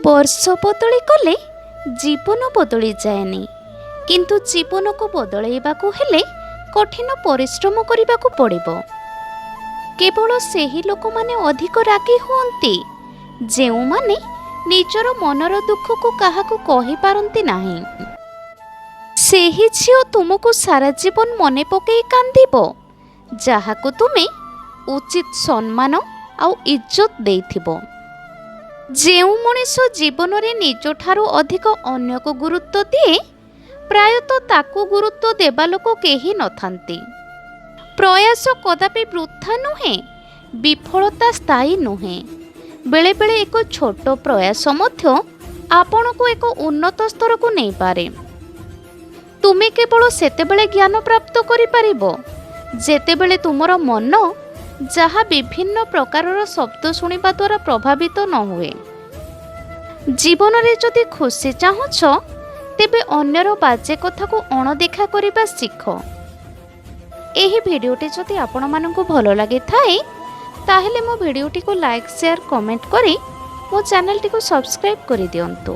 ବର୍ଷ ବଦଳି ଗଲେ ଜୀବନ ବଦଳି ଯାଏନି, କିନ୍ତୁ ଜୀବନକୁ ବଦଳାଇବାକୁ ହେଲେ କଠିନ ପରିଶ୍ରମ କରିବାକୁ ପଡ଼ିବ। କେବଳ ସେହି ଲୋକମାନେ ଅଧିକ ରାଗି ହୁଅନ୍ତି ଯେଉଁମାନେ ନିଜର ମନର ଦୁଃଖକୁ କାହାକୁ କହିପାରନ୍ତି ନାହିଁ। ସେହି ଝିଅ ତୁମକୁ ସାରା ଜୀବନ ମନେ ପକାଇ କାନ୍ଦିବ ଯାହାକୁ ତୁମେ ଉଚିତ ସମ୍ମାନ ଆଉ ଇଜ୍ଜତ ଦେଇଥିବ। ଯେଉଁ ମଣିଷ ଜୀବନରେ ନିଜଠାରୁ ଅଧିକ ଅନ୍ୟକୁ ଗୁରୁତ୍ୱ ଦିଏ ପ୍ରାୟତଃ ତାକୁ ଗୁରୁତ୍ୱ ଦେବା ଲୋକ କେହି ନଥାନ୍ତି। ପ୍ରୟାସ କଦାପି ବୃଥା ନୁହେଁ, ବିଫଳତା ସ୍ଥାୟୀ ନୁହେଁ। ବେଳେବେଳେ ଏକ ଛୋଟ ପ୍ରୟାସ ମଧ୍ୟ ଆପଣଙ୍କୁ ଏକ ଉନ୍ନତ ସ୍ତରକୁ ନେଇପାରେ। ତୁମେ କେବଳ ସେତେବେଳେ ଜ୍ଞାନ ପ୍ରାପ୍ତ କରିପାରିବ ଯେତେବେଳେ ତୁମର ମନ ଯାହା ବିଭିନ୍ନ ପ୍ରକାରର ଶବ୍ଦ ଶୁଣିବା ଦ୍ୱାରା ପ୍ରଭାବିତ ନ ହୁଏ। ଜୀବନରେ ଯଦି ଖୁସି ଚାହୁଁଛ ତେବେ ଅନ୍ୟର ବାଜେ କଥାକୁ ଅଣଦେଖା କରିବା ଶିଖ। ଏହି ଭିଡ଼ିଓଟି ଯଦି ଆପଣମାନଙ୍କୁ ଭଲ ଲାଗିଥାଏ ତାହେଲେ ମୋ ଭିଡ଼ିଓଟିକୁ ଲାଇକ୍, ସେୟାର, କମେଣ୍ଟ କରି ମୋ ଚ୍ୟାନେଲଟିକୁ ସବସ୍କ୍ରାଇବ୍ କରିଦିଅନ୍ତୁ।